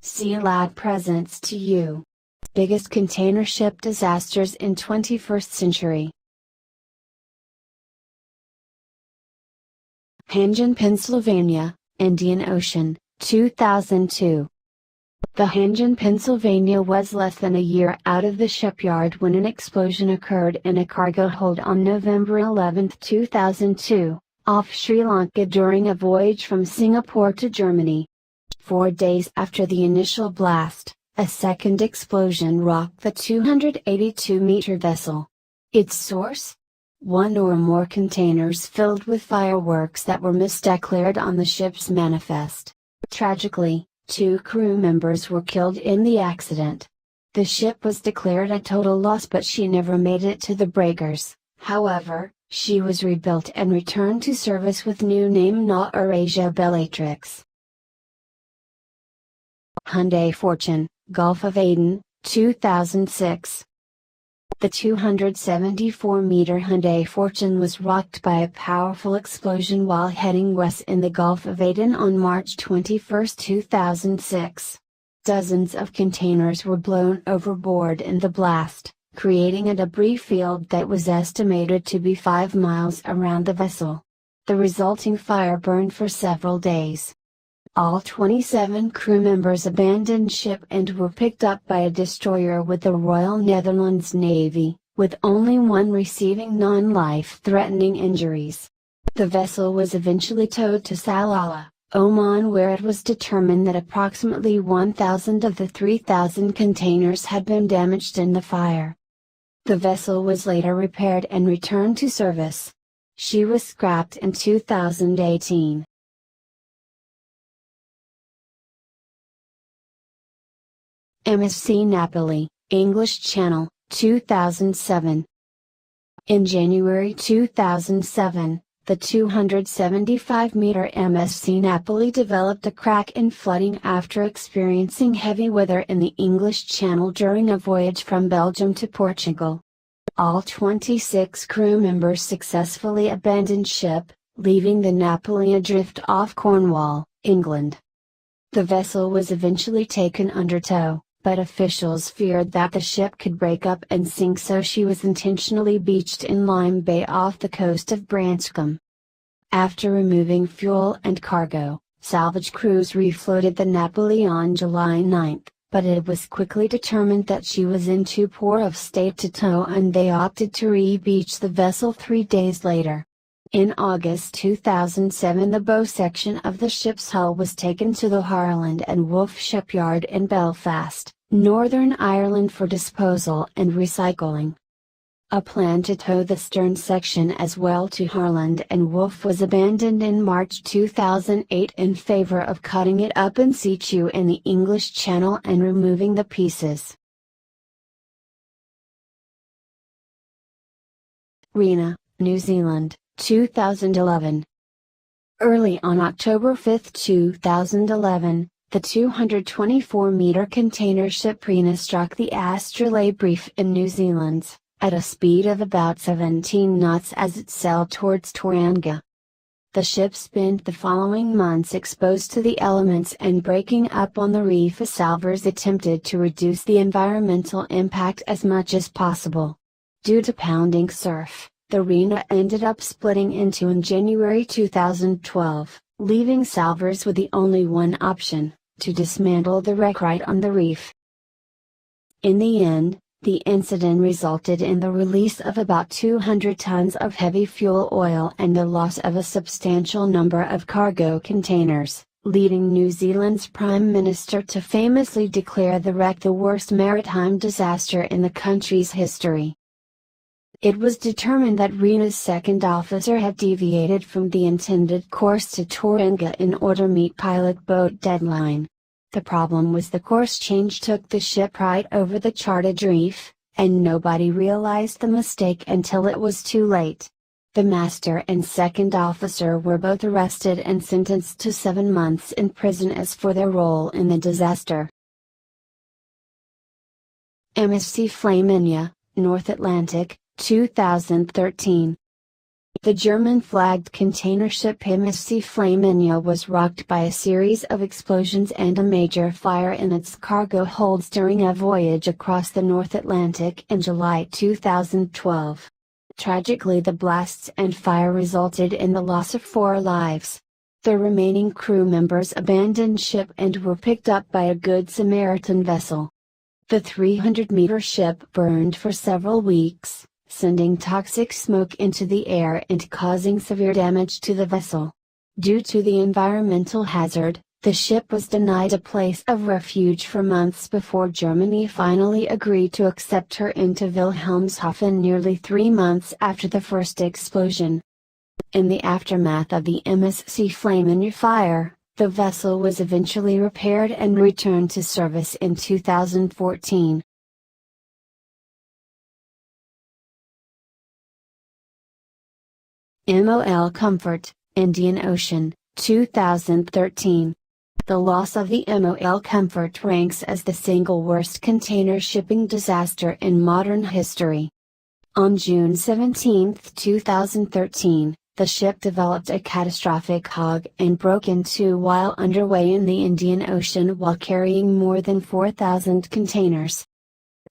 Sea Lad presents to you. Biggest container ship disasters in 21st century. Hanjin, Pennsylvania, Indian Ocean, 2002. The Hanjin, Pennsylvania was less than a year out of the shipyard when an explosion occurred in a cargo hold on November 11, 2002, off Sri Lanka during a voyage from Singapore to Germany. 4 days after the initial blast, a second explosion rocked the 282-meter vessel. Its source? One or more containers filled with fireworks that were misdeclared on the ship's manifest. Tragically, 2 crew members were killed in the accident. The ship was declared a total loss, but she never made it to the breakers. However, she was rebuilt and returned to service with new name NA Eurasia Bellatrix. Hyundai Fortune, Gulf of Aden, 2006. The 274-meter Hyundai Fortune was rocked by a powerful explosion while heading west in the Gulf of Aden on March 21, 2006. Dozens of containers were blown overboard in the blast, creating a debris field that was estimated to be 5 miles around the vessel. The resulting fire burned for several days. All 27 crew members abandoned ship and were picked up by a destroyer with the Royal Netherlands Navy, with only one receiving non-life-threatening injuries. The vessel was eventually towed to Salalah, Oman, where it was determined that approximately 1,000 of the 3,000 containers had been damaged in the fire. The vessel was later repaired and returned to service. She was scrapped in 2018. MSC Napoli, English Channel, 2007. In January 2007, the 275-meter MSC Napoli developed a crack in flooding after experiencing heavy weather in the English Channel during a voyage from Belgium to Portugal. All 26 crew members successfully abandoned ship, leaving the Napoli adrift off Cornwall, England. The vessel was eventually taken under tow, but officials feared that the ship could break up and sink, so she was intentionally beached in Lyme Bay off the coast of Branscombe. After removing fuel and cargo, salvage crews refloated the Napoli on July 9, but it was quickly determined that she was in too poor of state to tow, and they opted to re-beach the vessel 3 days later. In August 2007, the bow section of the ship's hull was taken to the Harland and Wolff shipyard in Belfast, Northern Ireland for disposal and recycling. A plan to tow the stern section as well to Harland and Wolff was abandoned in March 2008 in favor of cutting it up in situ in the English Channel and removing the pieces. Rena, New Zealand, 2011. Early on October 5, 2011, the 224-meter container ship Rena struck the Astrolabe Reef in New Zealand, at a speed of about 17 knots as it sailed towards Tauranga. The ship spent the following months exposed to the elements and breaking up on the reef as salvors attempted to reduce the environmental impact as much as possible. Due to pounding surf, the Rena ended up splitting in two in January 2012, leaving salvors with the only one option, to dismantle the wreck right on the reef. In the end, the incident resulted in the release of about 200 tons of heavy fuel oil and the loss of a substantial number of cargo containers, leading New Zealand's Prime Minister to famously declare the wreck the worst maritime disaster in the country's history. It was determined that Rena's second officer had deviated from the intended course to Tauranga in order to meet pilot boat deadline. The problem was the course change took the ship right over the charted reef, and nobody realized the mistake until it was too late. The master and second officer were both arrested and sentenced to 7 months in prison as for their role in the disaster. MSC Flaminia, North Atlantic, 2013. The German-flagged container ship MSC Flaminio was rocked by a series of explosions and a major fire in its cargo holds during a voyage across the North Atlantic in July 2012. Tragically, the blasts and fire resulted in the loss of 4 lives. The remaining crew members abandoned ship and were picked up by a Good Samaritan vessel. The 300-meter ship burned for several weeks, sending toxic smoke into the air and causing severe damage to the vessel. Due to the environmental hazard, the ship was denied a place of refuge for months before Germany finally agreed to accept her into Wilhelmshaven nearly 3 months after the first explosion. In the aftermath of the MSC Flaminio fire, the vessel was eventually repaired and returned to service in 2014. MOL Comfort, Indian Ocean, 2013. The loss of the MOL Comfort ranks as the single worst container shipping disaster in modern history. On June 17, 2013, the ship developed a catastrophic hog and broke in two while underway in the Indian Ocean while carrying more than 4,000 containers.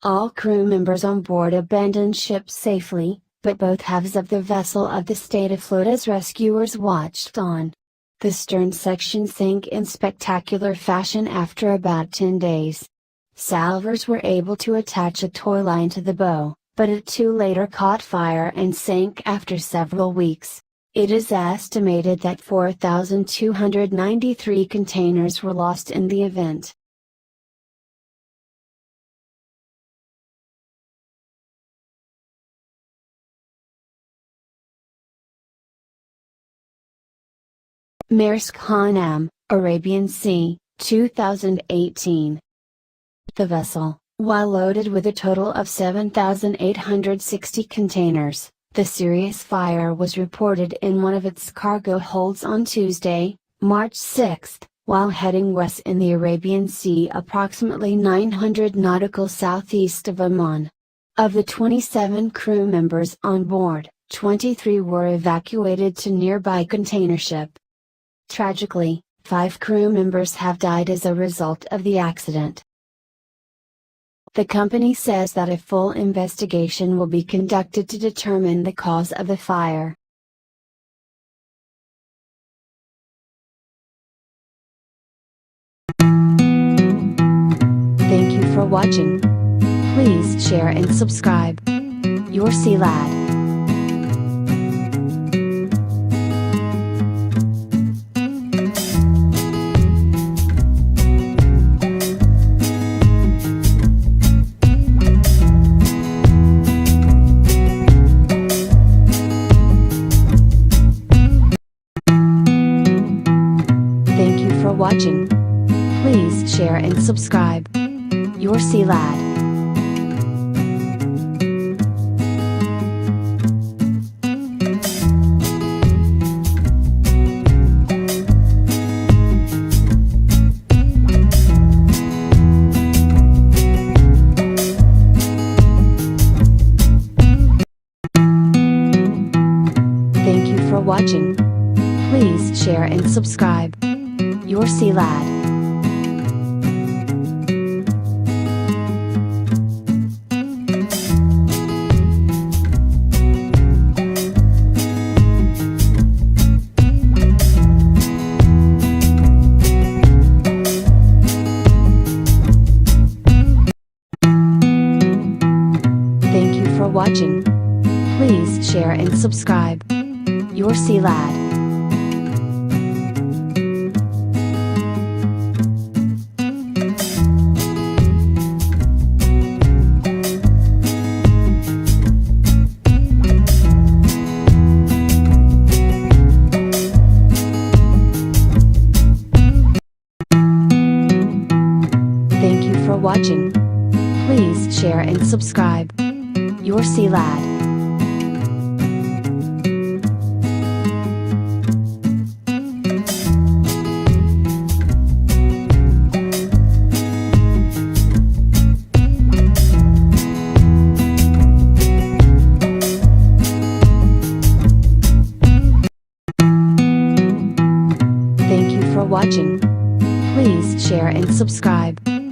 All crew members on board abandoned ship safely, but both halves of the vessel of the stayed afloat as rescuers watched on. The stern section sank in spectacular fashion after about 10 days. Salvors were able to attach a tow line to the bow, but it too later caught fire and sank after several weeks. It is estimated that 4,293 containers were lost in the event. Maersk Hanam, Arabian Sea, 2018. The vessel, while loaded with a total of 7,860 containers, the serious fire was reported in one of its cargo holds on Tuesday, March 6, while heading west in the Arabian Sea approximately 900 nautical southeast of Oman. Of the 27 crew members on board, 23 were evacuated to nearby container ship. Tragically, 5 crew members have died as a result of the accident. The company says that a full investigation will be conducted to determine the cause of the fire. Thank you for watching. Please share and subscribe. Your Sea Lad. Watching. Please share and subscribe. Your Sea Lad. Thank you for watching. Please share and subscribe. Your Sea Lad. Thank you for watching. Please share and subscribe. Your Sea Lad. Watching. Please share and subscribe. Your Sea Lad. subscribe.